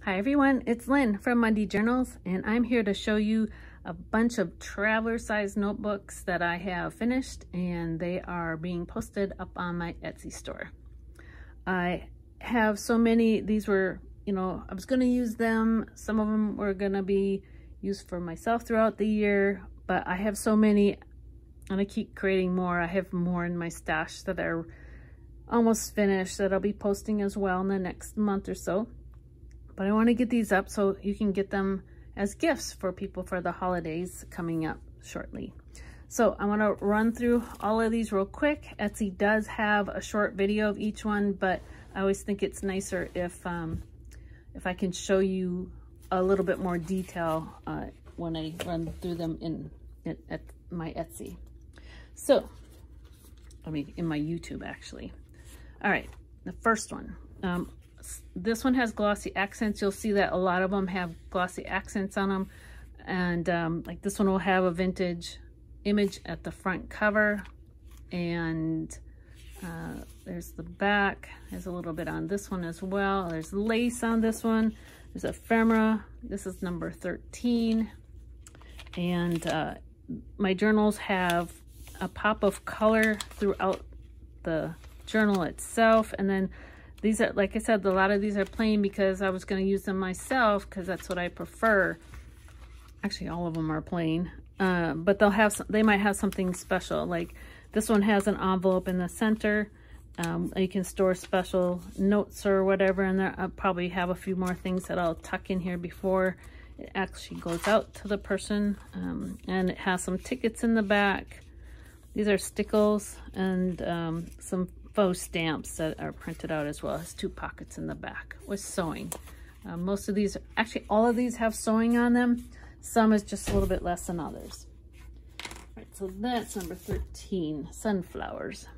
Hi everyone, it's Lynn from Monday Journals, and I'm here to show you a bunch of traveler size notebooks that I have finished, and they are being posted up on my Etsy store. I have so many. These were, I was going to use them. Some of them were going to be used for myself throughout the year, but I have so many and I keep creating more. I have more in my stash that are almost finished that I'll be posting as well in the next month or so. But I want to get these up so you can get them as gifts for people for the holidays coming up shortly. So I want to run through all of these real quick. Etsy does have a short video of each one, but I always think it's nicer if I can show you a little bit more detail when I run through them at my Etsy. So, in my YouTube actually. All right, the first one. This one has glossy accents. You'll see that a lot of them have glossy accents on them. And like this one will have a vintage image at the front cover. And there's the back. There's a little bit on this one as well. There's lace on this one. There's ephemera. This is number 13. And my journals have a pop of color throughout the journal itself. And then these are, like I said, a lot of these are plain because I was going to use them myself because that's what I prefer. Actually, all of them are plain, but they might have something special. Like this one has an envelope in the center. You can store special notes or whatever in there. I'll probably have a few more things that I'll tuck in here before it actually goes out to the person. And it has some tickets in the back. These are stickles and some faux stamps that are printed out as well. It has 2 pockets in the back with sewing. Most of these, actually all of these have sewing on them. Some is just a little bit less than others. All right, so that's number 13, sunflowers.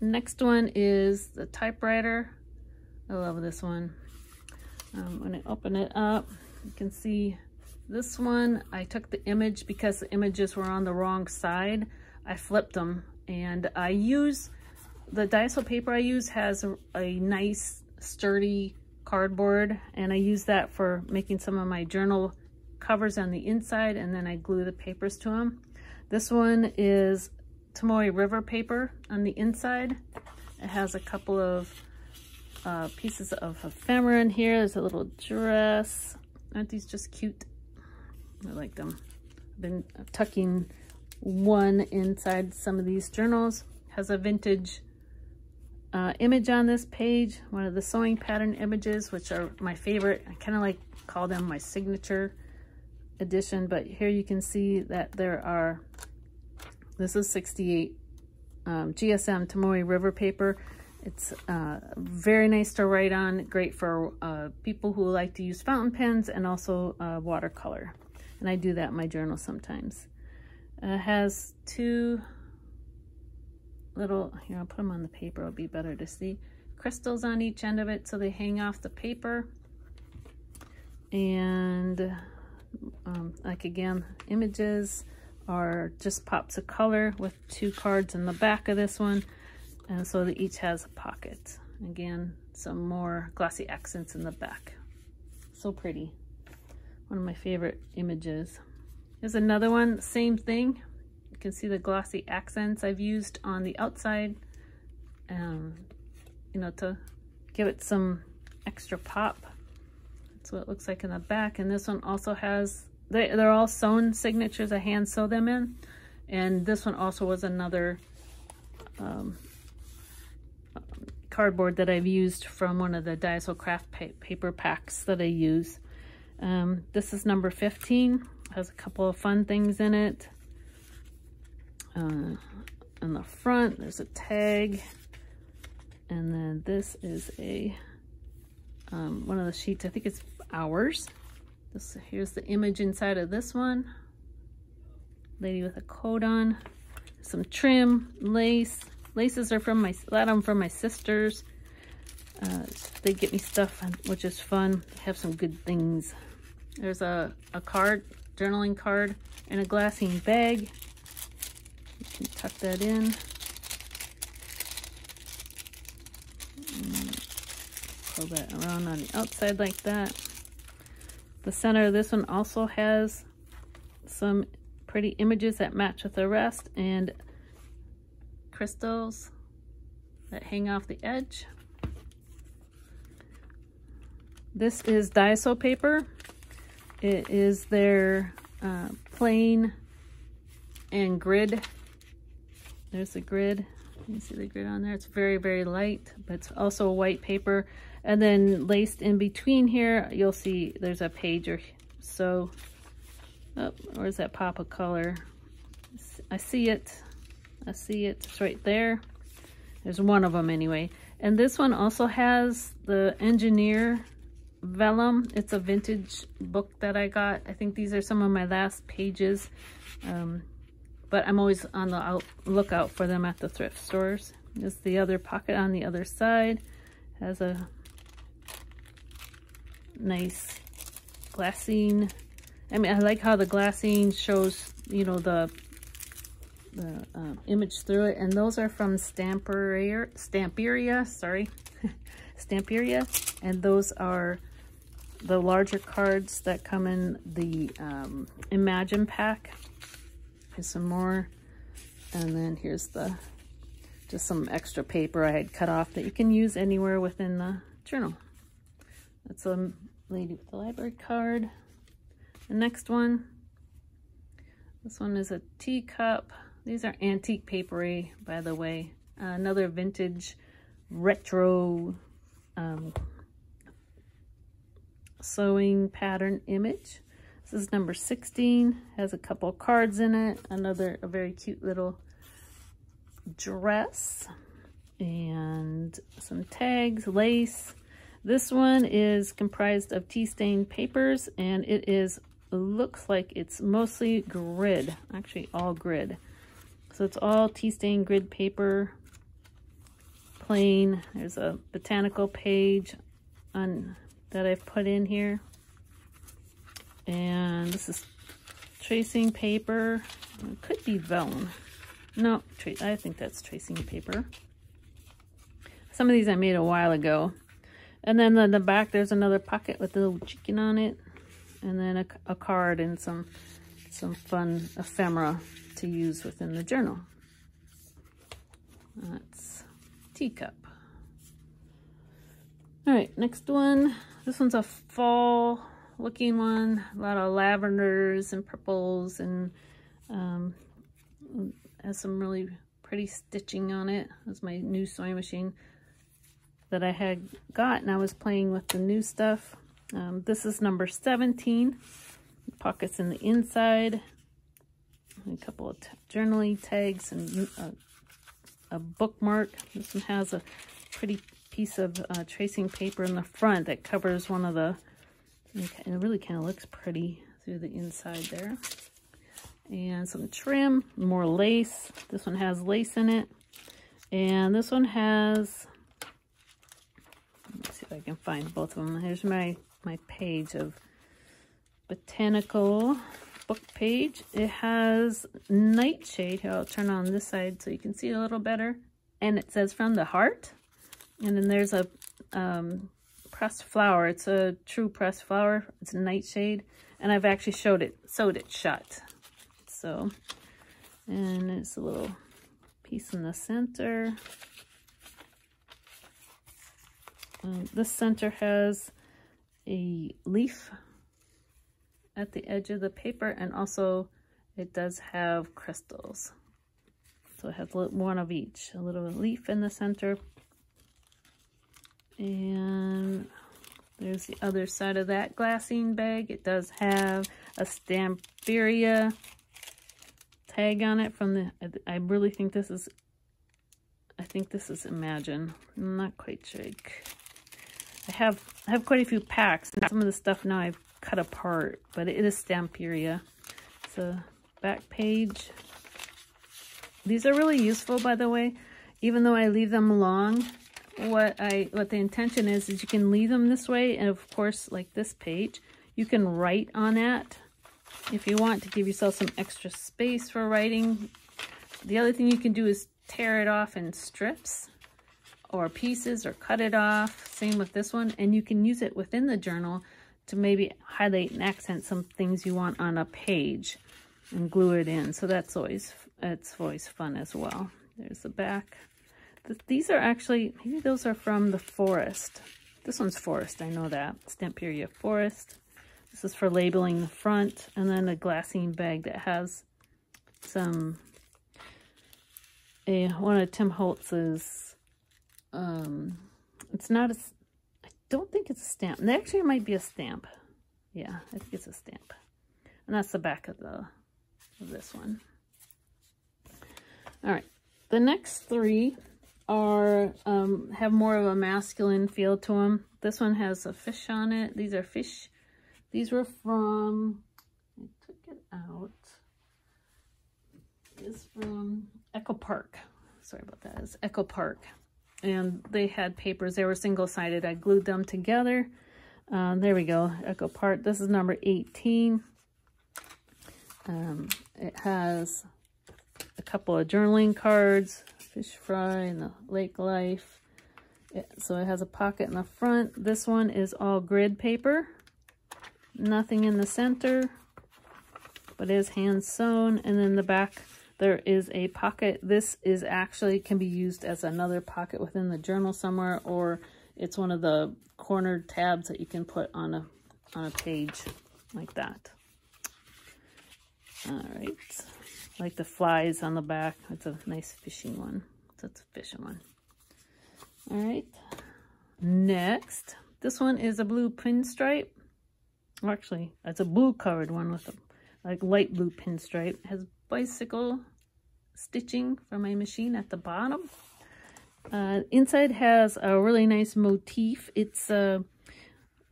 Next one is the typewriter. I love this one. When I open it up, you can see this one. I took the image because the images were on the wrong side. I flipped them, and I use the Daiso paper I use has a nice sturdy cardboard, and I use that for making some of my journal covers on the inside, and then I glue the papers to them. This one is Tomoe River paper on the inside. It has a couple of pieces of ephemera in here. There's a little dress. Aren't these just cute? I like them. I've been tucking one inside some of these journals. Has a vintage image on this page, one of the sewing pattern images, which are my favorite. I kind of call them my signature edition, but here you can see that there are, this is 68 GSM Tomoe River paper. It's very nice to write on, great for people who like to use fountain pens and also watercolor. And I do that in my journal sometimes. It has 2 little, here, I'll put them on the paper, it'll be better to see, crystals on each end of it so they hang off the paper. And like again, images are just pops of color with 2 cards in the back of this one, and so they each has a pocket. Again, some more glossy accents in the back. So pretty. One of my favorite images. There's another one, same thing. You can see the glossy accents I've used on the outside, to give it some extra pop. That's what it looks like in the back. And this one also has, they're all sewn signatures. I hand sew them in. And this one also was another cardboard that I've used from one of the Daiso craft paper packs that I use. This is number 15. Has a couple of fun things in it. On the front, there's a tag. And then this is a one of the sheets. I think it's ours. Here's the image inside of this one. Lady with a coat on. Some trim, lace. Laces are from a lot of them from my sisters. They get me stuff, which is fun. They have some good things. There's a card, journaling card, in a glassine bag. You can tuck that in. Pull that around on the outside like that. The center of this one also has some pretty images that match with the rest and crystals that hang off the edge. This is Daiso paper. It is their plain and grid. There's the grid. You can see the grid on there. It's very, very light, but it's also white paper. And then laced in between here, you'll see there's a page or so. Oh, where's that pop of color? I see it. I see it. It's right there. There's one of them anyway. And this one also has the engineer vellum. It's a vintage book that I got. I think these are some of my last pages. But I'm always on the lookout for them at the thrift stores. This is the other pocket on the other side. Has a nice glassine. I mean, I like how the glassine shows, you know, the image through it. And those are from Stamperia, sorry. Stamperia. And those are the larger cards that come in the Imagine pack. Here's some more. And then here's just some extra paper I had cut off that you can use anywhere within the journal. That's a lady with the library card. The next one, this one is a teacup. These are antique papery, by the way. Another vintage retro sewing pattern image. This is number 16, has a couple of cards in it, a very cute little dress, and some tags, lace. This one is comprised of tea stain papers, and looks like it's mostly grid, actually all grid. So it's all tea stain grid paper, plain. There's a botanical page that I've put in here. And this is tracing paper. It could be vellum. No, I think that's tracing paper. Some of these I made a while ago. And then on the back, there's another pocket with a little chicken on it. And then a card and some fun ephemera to use within the journal. That's teacup. All right, next one. This one's a fall looking one. A lot of lavenders and purples, and has some really pretty stitching on it. That's my new sewing machine that I had got, and I was playing with the new stuff. This is number 17. Pockets in the inside. A couple of journaling tags and a bookmark. This one has a pretty piece of tracing paper in the front that covers one of the, it really kind of looks pretty through the inside there. And some trim, more lace. This one has lace in it. And this one has, let's see if I can find both of them. Here's my page of botanical book page. It has nightshade. Here, I'll turn on this side so you can see it a little better. And it says from the heart. And then there's a pressed flower. It's a true pressed flower. It's a nightshade. And I've actually sewed it shut. So, and it's a little piece in the center. This center has a leaf at the edge of the paper, and also it does have crystals. So it has one of each. A little leaf in the center. And there's the other side of that glassine bag. It does have a Stamperia tag on it from the, I really think this is, Imagine. I'm not quite sure. I have quite a few packs, and some of the stuff now I've cut apart, but it is Stamperia. So back page. These are really useful, by the way, even though I leave them long. What the intention is you can leave them this way, and of course, like this page, you can write on that if you want to give yourself some extra space for writing. The other thing you can do is tear it off in strips or pieces, or cut it off. Same with this one, and you can use it within the journal to maybe highlight and accent some things you want on a page and glue it in. So it's always fun as well. There's the back. These are actually, maybe those are from the forest. This one's forest, I know that. Stamperia forest. This is for labeling the front, and then a glassine bag that has some, one of Tim Holtz's, it's not a, I don't think it's a stamp. Actually, it might be a stamp. Yeah, I think it's a stamp. And that's the back of this one. All right, the next three are, have more of a masculine feel to them. This one has a fish on it. These are fish. These were from, I took it out. It's from Echo Park. Sorry about that. It's Echo Park. And they had papers. They were single-sided. I glued them together. There we go. Echo Park. This is number 18. It has a couple of journaling cards, fish fry and the lake life. So it has a pocket in the front. This one is all grid paper. Nothing in the center, but it is hand sewn. And then the back, there is a pocket. This is actually can be used as another pocket within the journal somewhere, or it's one of the cornered tabs that you can put on a page like that. All right, like the flies on the back. It's a nice fishing one. That's a fishing one. All right, next, this one is a blue pinstripe. Well, actually, it's a blue colored one with a like light blue pinstripe. It has bicycle stitching from my machine at the bottom. Inside has a really nice motif. It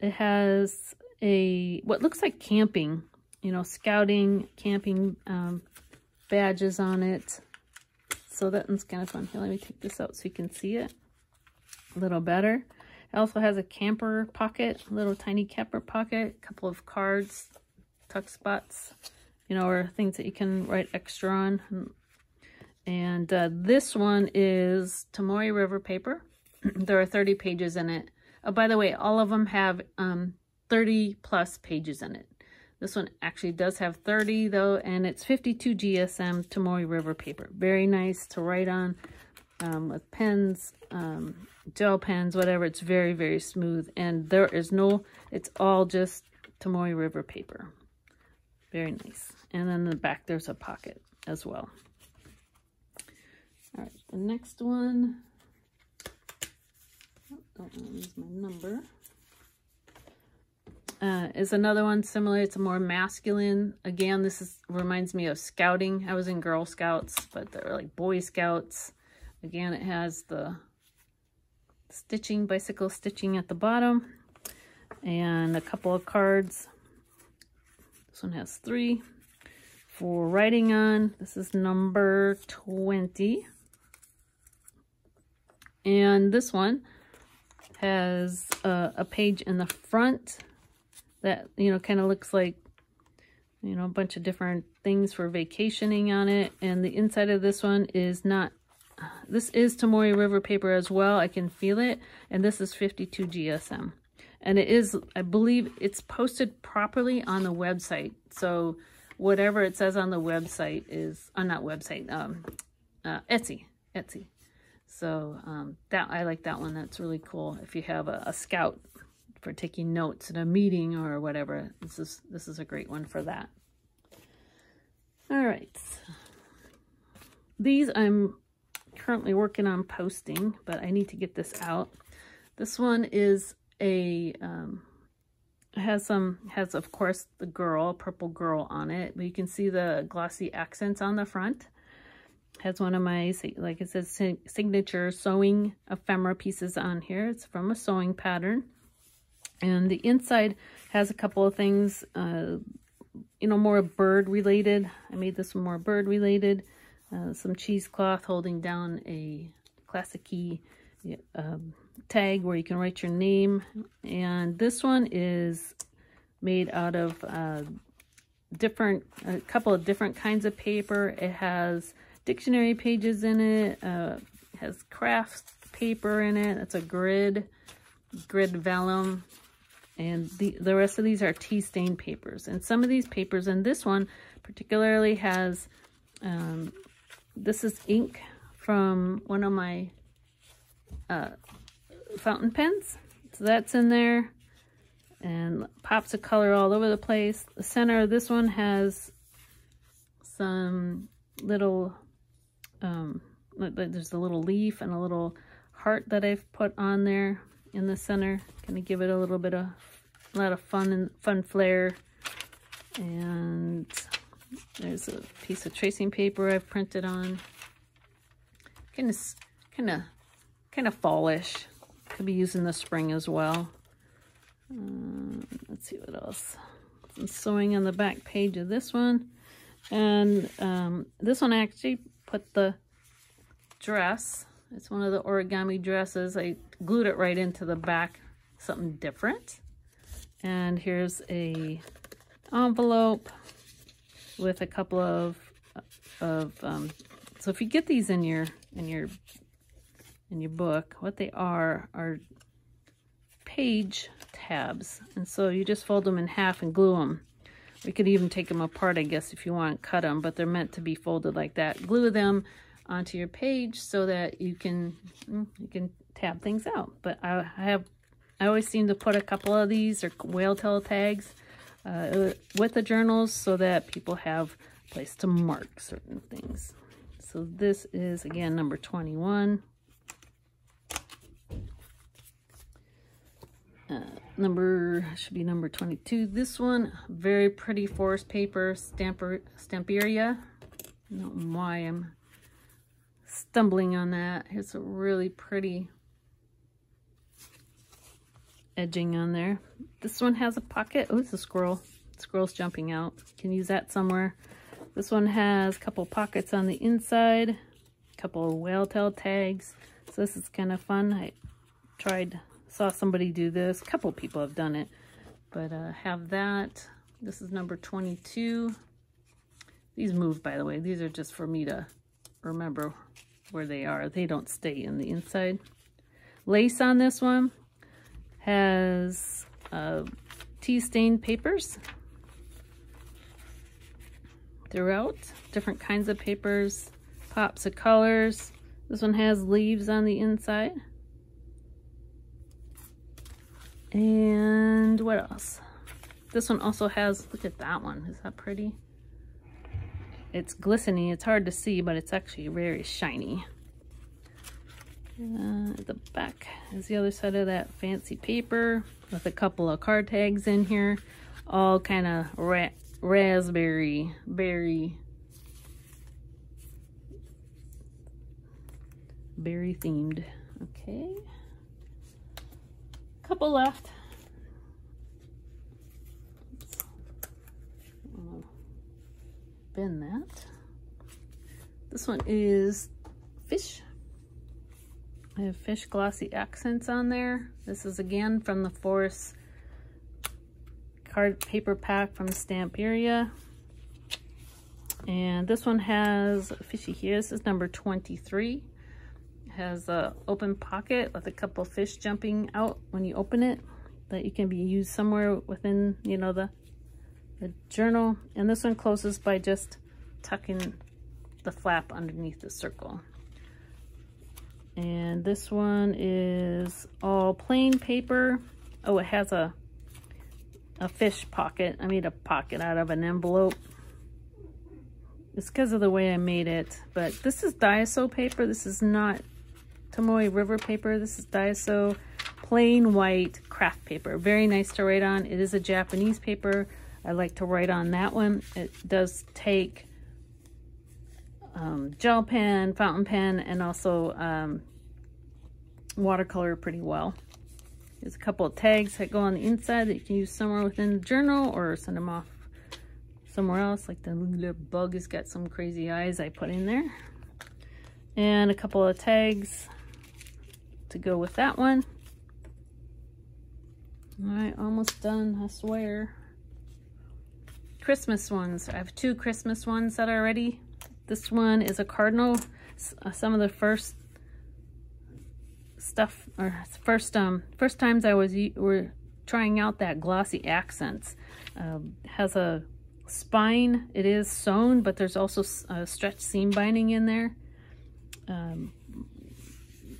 has a what looks like camping, you know, scouting, camping badges on it. So that one's kind of fun. Here, let me take this out so you can see it a little better. It also has a camper pocket, little tiny camper pocket, a couple of cards, tuck spots, you know, or things that you can write extra on. And this one is Tomoe River paper. There are 30 pages in it. Oh, by the way, all of them have 30 plus pages in it. This one actually does have 30 though, and it's 52 GSM Tomoe River paper. Very nice to write on with pens, gel pens, whatever. It's very, very smooth. And there is no, it's all just Tomoe River paper. Very nice. And then in the back, there's a pocket as well. All right, the next one, oh, don't want to lose my number, is another one similar. It's a more masculine. Again, this reminds me of scouting. I was in Girl Scouts, but they're like Boy Scouts. Again, it has the stitching, bicycle stitching at the bottom, and a couple of cards. This one has 3 for writing on. This is number 20. And this one has a page in the front that, you know, kind of looks like, you know, a bunch of different things for vacationing on it. And the inside of this one is not, this is Tomoe River paper as well. I can feel it. And this is 52 GSM. And it is, I believe it's posted properly on the website. So whatever it says on the website is, not website, Etsy. So that I like that one. That's really cool. If you have a scout for taking notes at a meeting or whatever, this is a great one for that. All right. These I'm currently working on posting, but I need to get this out. This one is a has of course the girl, purple girl on it, but you can see the glossy accents on the front. Has one of my, like it says, signature sewing ephemera pieces on here. It's from a sewing pattern. And the inside has a couple of things, you know, more bird related. I made this one more bird related. Some cheesecloth holding down a classic key tag where you can write your name. And this one is made out of a couple of different kinds of paper. It has dictionary pages in it, has craft paper in it. It's a grid vellum, And the rest of these are tea stain papers. And some of these papers, and this one particularly has, this is ink from one of my fountain pens. So that's in there. And pops of color all over the place. The center of this one has some little, there's a little leaf and a little heart that I've put on there in the center. Gonna give it a little bit of, a lot of fun and fun flair. And there's a piece of tracing paper I've printed on. Kind of fallish. Could be used in the spring as well. Let's see what else. Some sewing on the back page of this one. And this one I actually put the dress. It's one of the origami dresses. I glued it right into the back, something different. And here's a envelope with a couple of so if you get these in your book, what they are page tabs. And so you just fold them in half and glue them. You could even take them apart, I guess, if you want to cut them, but they're meant to be folded like that. Glue them onto your page so that you can tab things out. But I always seem to put a couple of these or whale tail tags with the journals so that people have a place to mark certain things. So this is, again, number 21. Should be number 22. This one, very pretty forest paper, Stamperia. I don't know why I'm stumbling on that. It's a really pretty edging on there. This one has a pocket. Oh, it's a squirrel. Squirrel's jumping out. You can use that somewhere. This one has a couple pockets on the inside, a couple of whale tail tags. So this is kind of fun. I saw somebody do this. A couple people have done it, but have that. This is number 22. These move, by the way. These are just for me to remember where they are. They don't stay in the inside. Lace on this one has tea stain papers throughout. Different kinds of papers, pops of colors. This one has leaves on the inside. And what else? This one also has, look at that one. Is that pretty? It's glistening. It's hard to see, but it's actually very shiny. The back is the other side of that fancy paper with a couple of card tags in here. All kind of raspberry, berry themed. Okay. Couple left. Bend that. This one is fish. I have fish glossy accents on there. This is again from the Forest card paper pack from Stamperia. And this one has fishy here. This is number 23. Has a open pocket with a couple fish jumping out when you open it that you can be used somewhere within, you know, the journal. And this one closes by just tucking the flap underneath the circle. And this one is all plain paper. Oh, it has a fish pocket. I made a pocket out of an envelope. It's because of the way I made it. But this is Daiso paper. This is not Tomoe River paper. This is Daiso plain white craft paper. Very nice to write on. It is a Japanese paper. I like to write on that one. It does take gel pen, fountain pen, and also watercolor pretty well. There's a couple of tags that go on the inside that you can use somewhere within the journal or send them off somewhere else. Like the little bug has got some crazy eyes I put in there. And a couple of tags to go with that one. All right, almost done, I swear. Christmas ones. I have 2 Christmas ones that are ready. This one is a cardinal. Some of the first stuff, or first times I were trying out that glossy accents. Has a spine. It is sewn, but there's also a stretch seam binding in there.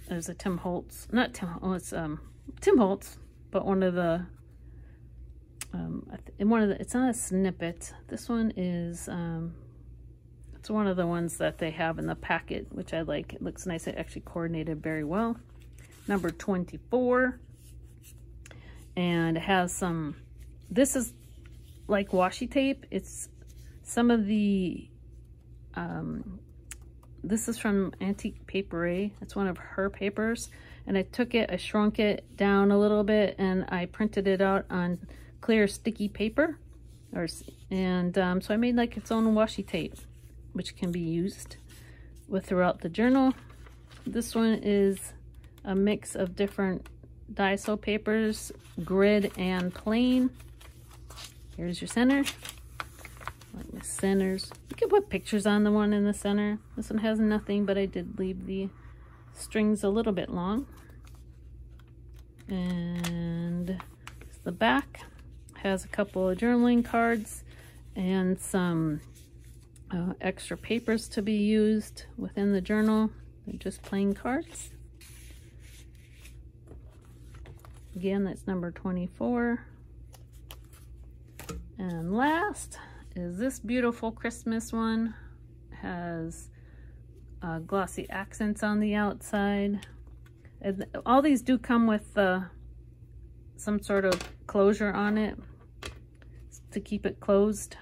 There's a Tim Holtz, not Tim, oh, it's Tim Holtz, but one of the, it's not a snippet. This one is, it's one of the ones that they have in the packet, which I like. It looks nice. It actually coordinated very well. Number 24. And it has some, this is like washi tape. It's some of the, this is from Antique Paper. It's one of her papers. And I took it, I shrunk it down a little bit, and I printed it out on clear sticky paper. So I made like its own washi tape, which can be used throughout the journal. This one is a mix of different Daiso papers, grid and plain. Here's your center. Like the centers. You can put pictures on the one in the center. This one has nothing, but I did leave the strings a little bit long. And the back has a couple of journaling cards and some extra papers to be used within the journal. They're just plain cards. Again, that's number 24. And last is this beautiful Christmas one. It has glossy accents on the outside. And all these do come with some sort of closure on it to keep it closed.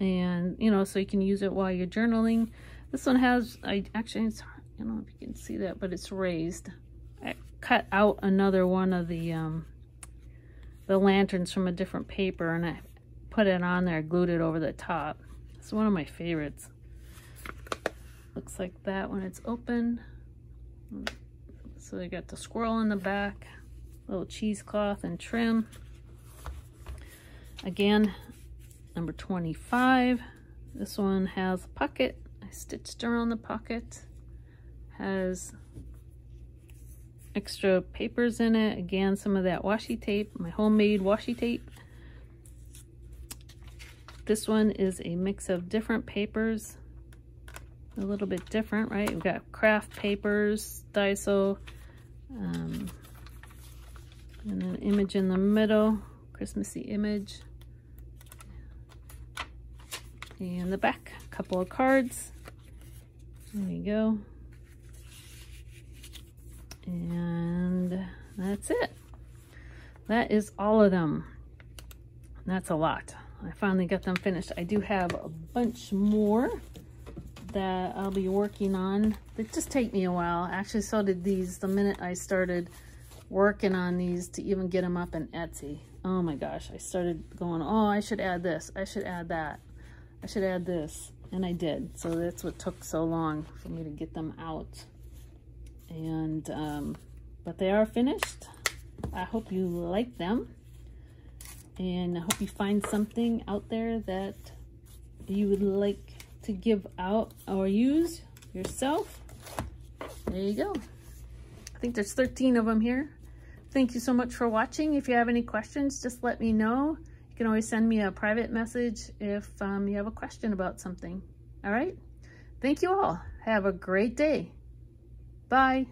And, you know, so you can use it while you're journaling. This one has, I don't know if you can see that, but it's raised. I cut out another one of the lanterns from a different paper, and I put it on there, glued it over the top. It's one of my favorites. Looks like that when it's open. So you got the squirrel in the back, little cheesecloth and trim. Again, number 25. This one has a pocket. I stitched around the pocket. Has extra papers in it. Again, some of that washi tape, my homemade washi tape. This one is a mix of different papers. A little bit different, right? We've got craft papers, Daiso, and an image in the middle, Christmassy image. And the back, a couple of cards. There you go. And that's it. That is all of them. That's a lot. I finally got them finished. I do have a bunch more that I'll be working on. They just take me a while. Actually, so did these. The minute I started working on these to even get them up in Etsy. Oh my gosh, I started going, oh, I should add this. I should add that. I should add this. And I did. So that's what took so long for me to get them out. And, but they are finished. I hope you like them. And I hope you find something out there that you would like to give out or use yourself. There you go. I think there's 13 of them here. Thank you so much for watching. If you have any questions, just let me know. You can always send me a private message if you have a question about something. All right? Thank you all. Have a great day. Bye.